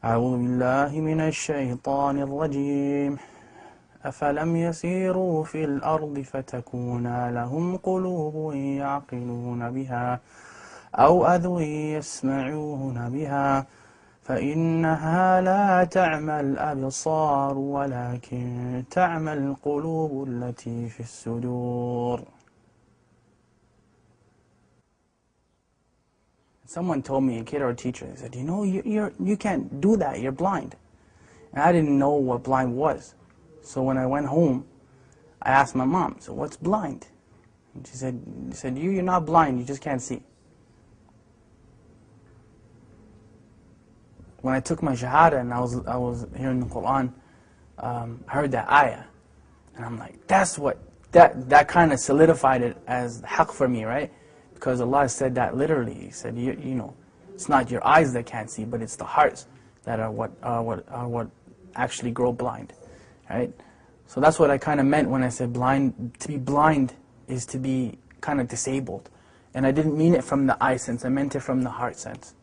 أعوذ بالله من الشيطان الرجيم أفلم يسيروا في الأرض فتكون لهم قلوب يعقلون بها أو أذن يسمعون بها فإنها لا تعمى الأبصار ولكن تعمى القلوب التي في الصدور. Someone told me, a kid or a teacher, they said, you know, you can't do that, you're blind. And I didn't know what blind was. So when I went home, I asked my mom, so what's blind? And she said, you're not blind, you just can't see. When I took my shahada and I was hearing the Quran, I heard that ayah. And I'm like, that kind of solidified it as haqq for me, right? Because Allah said that literally. He said, you know, it's not your eyes that can't see, but it's the hearts that are what actually grow blind, right? So that's what I kind of meant when I said blind. To be blind is to be kind of disabled. And I didn't mean it from the eye sense, I meant it from the heart sense.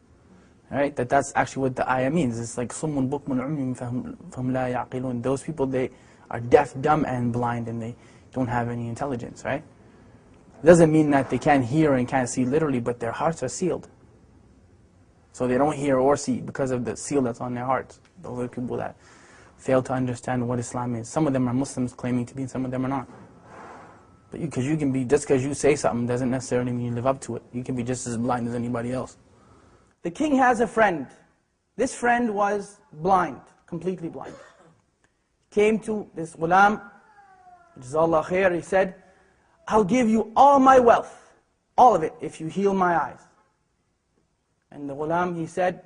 Right? That's actually what the ayah means. It's like صُمٌّ بُكْمٌ عُمْيٌ فَهُمْ لَا يَعْقِلُونَ. Those people, they are deaf, dumb, and blind, and they don't have any intelligence, right? It doesn't mean that they can't hear and can't see literally, but their hearts are sealed. So they don't hear or see because of the seal that's on their hearts. Those are people that fail to understand what Islam is. Some of them are Muslims claiming to be, and some of them are not. But because you can be, just because you say something doesn't necessarily mean you live up to it. You can be just as blind as anybody else. The king has a friend. This friend was blind, completely blind. Came to this ghulam, Jazakallah khair, he said, I'll give you all my wealth, all of it, if you heal my eyes. And the ghulam, he said,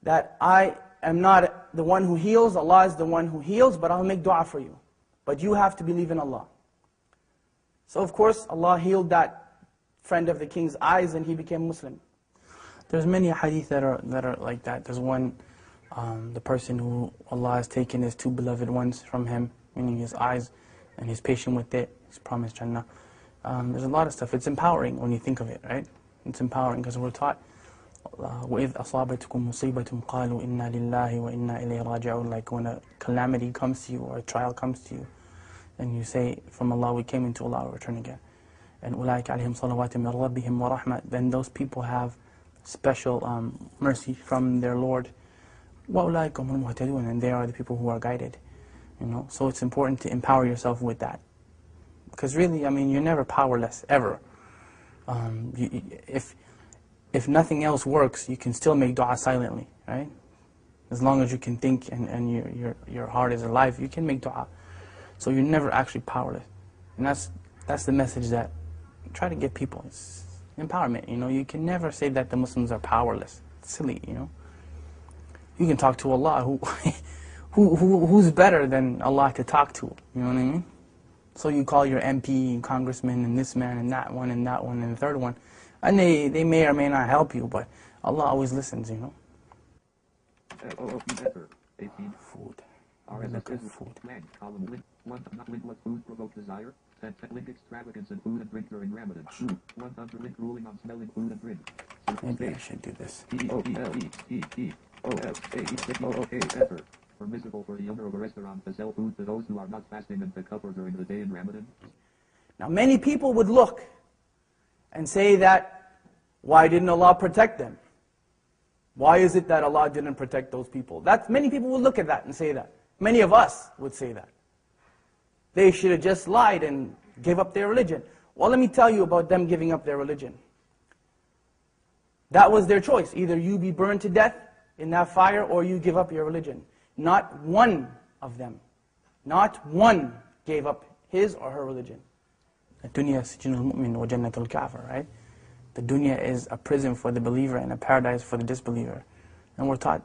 that I am not the one who heals, Allah is the one who heals, but I'll make dua for you. But you have to believe in Allah. So of course, Allah healed that friend of the king's eyes and he became Muslim. There's many hadith that are like that. There's one, the person who Allah has taken his two beloved ones from him, meaning his eyes, and he's patient with it, he's promised Jannah. There's a lot of stuff. It's empowering when you think of it, right? It's empowering because we're taught, وَإِذْ أَصَابَتْكُمْ مُصِيبَةٌ قَالُوا إِنَّا لِلَّهِ وَإِنَّا إِلَيْهِ رَاجِعُونَ. Like when a calamity comes to you or a trial comes to you, and you say, from Allah we came, into Allah we return again. And أُولَٰئِكَ عَلَيْهِمْ صَلَوَاتٌ مِّن رَبِّهِمْ وَرَحْمَةٌ. Then those people have special mercy from their Lord. وَأُولَٰئِكَ هُمُ الْمُهْتَدُونَ. And they are the people who are guided. You know, so it's important to empower yourself with that. Because really, I mean, you're never powerless, ever. If nothing else works, you can still make dua silently, right? As long as you can think and your heart is alive, you can make dua. So you're never actually powerless. And that's the message that I try to give people. It's empowerment, you know. You can never say that the Muslims are powerless. It's silly, you know. You can talk to Allah, who's better than Allah to talk to, you know what I mean? So you call your MP and congressman and this man and that one and that one and the third one, and they may or may not help you, but Allah always listens, you know. Food. Look at food. Food provoke desire. Link extravagance in food and drink during Ramadan. 100 link ruling on smelling food and drink. Maybe I should do this. Permissible for the owner of a restaurant to sell food to those who are not fasting and takafur during the day in Ramadan. Now many people would look and say that, why didn't Allah protect them? Why is it that Allah didn't protect those people? Many people would look at that and say that. Many of us would say that. They should have just lied and gave up their religion. Well, let me tell you about them giving up their religion. That was their choice. Either you be burned to death in that fire or you give up your religion. Not one of them, not one gave up his or her religion. The right? The dunya is a prison for the believer and a paradise for the disbeliever. And we're taught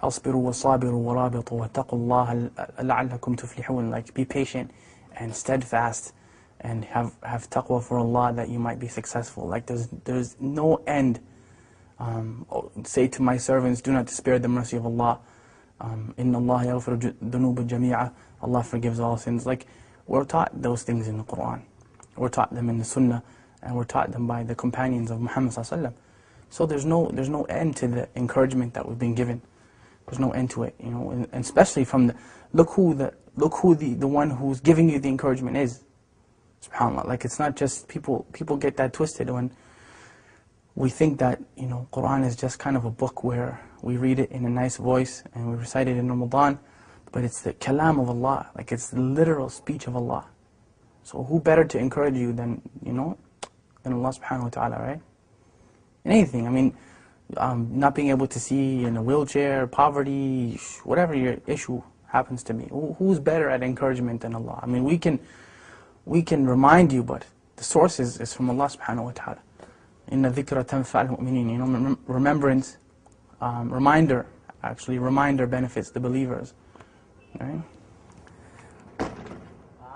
أصبروا وصابروا ورابطوا واتقوا الله لعلكم تفلحون. Like, be patient and steadfast and have taqwa for Allah that you might be successful. Like, there's no end. Say to my servants, do not despair the mercy of Allah. Inna Allah yaghfiru dhunuba jami'a. Allah forgives all sins. Like, we're taught those things in the Quran. We're taught them in the Sunnah, and we're taught them by the companions of Muhammad sallallahu alaihi wasallam. So there's no end to the encouragement that we've been given. There's no end to it, you know, and especially from the, look who the one who's giving you the encouragement is. SubhanAllah. Like, it's not just people get that twisted when we think that, you know, Quran is just kind of a book where we read it in a nice voice and we recite it in Ramadan, but it's the kalam of Allah, like it's the literal speech of Allah. So who better to encourage you than, you know, than Allah subhanahu wa ta'ala, right? In anything, I mean, not being able to see in a wheelchair, poverty, whatever your issue happens to be, who's better at encouragement than Allah? I mean, we can remind you, but the source is from Allah subhanahu wa ta'ala. Inna dhikra tanfa'al mu'minin. You know, remembrance, reminder benefits the believers. Right?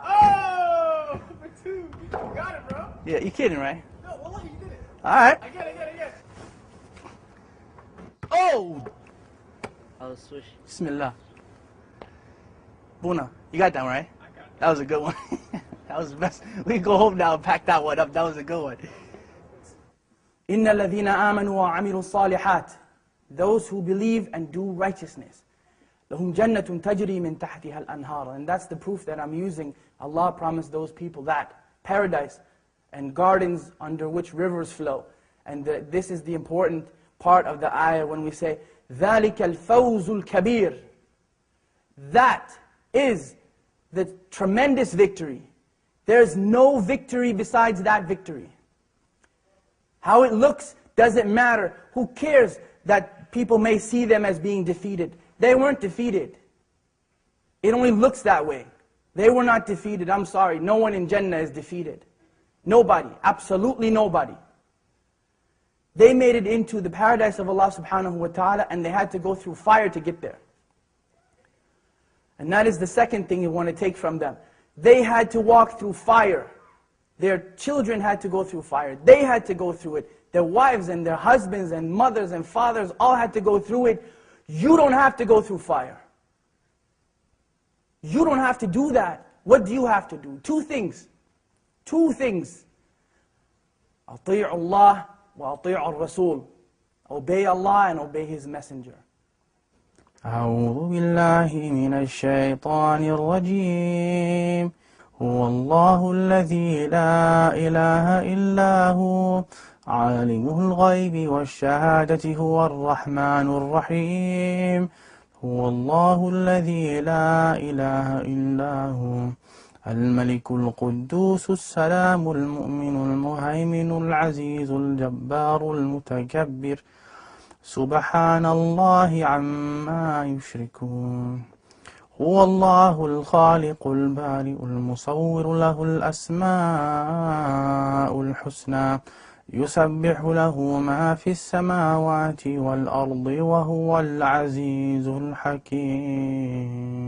Oh, number 2. You got it, bro. Yeah, you kidding, right? No, wallahi, you did it. Alright. I get it. Oh! I'll switch. Bismillah. Buna, you got that one, right? I got it. That was a good one. That was the best. We can go home now and pack that one up. That was a good one. إِنَّ الَّذِينَ آمَنُوا وَعَمِلُوا الصَّالِحَاتِ. Those who believe and do righteousness. لَهُمْ جَنَّةٌ تَجْرِي مِنْ تَحْتِهَا الْأَنْهَارُ. And that's the proof that I'm using. Allah promised those people that. Paradise and gardens under which rivers flow. And this is the important part of the ayah when we say, ذَلِكَ الْفَوْزُ الْكَبِيرُ. That is the tremendous victory. There's no victory besides that victory. How it looks doesn't matter. Who cares that people may see them as being defeated? They weren't defeated. It only looks that way. They were not defeated. I'm sorry. No one in Jannah is defeated. Nobody. Absolutely nobody. They made it into the paradise of Allah subhanahu wa ta'ala, and they had to go through fire to get there. And that is the second thing you want to take from them. They had to walk through fire. Their children had to go through fire. They had to go through it. Their wives and their husbands and mothers and fathers all had to go through it. You don't have to go through fire. You don't have to do that. What do you have to do? 2 things. 2 things. أطيعوا الله وأطيعوا الرسول. Obey Allah and obey His Messenger. أعوذ بالله من الشيطان الرجيم. هو الله الذي لا إله إلا هو عالم الغيب والشهادة هو الرحمن الرحيم. هو الله الذي لا إله إلا هو الملك القدوس السلام المؤمن المهيمن العزيز الجبار المتكبر سبحان الله عما يشركون. هو الله الخالق البارئ المصور له الأسماء الحسنى يسبح له ما في السماوات والأرض وهو العزيز الحكيم.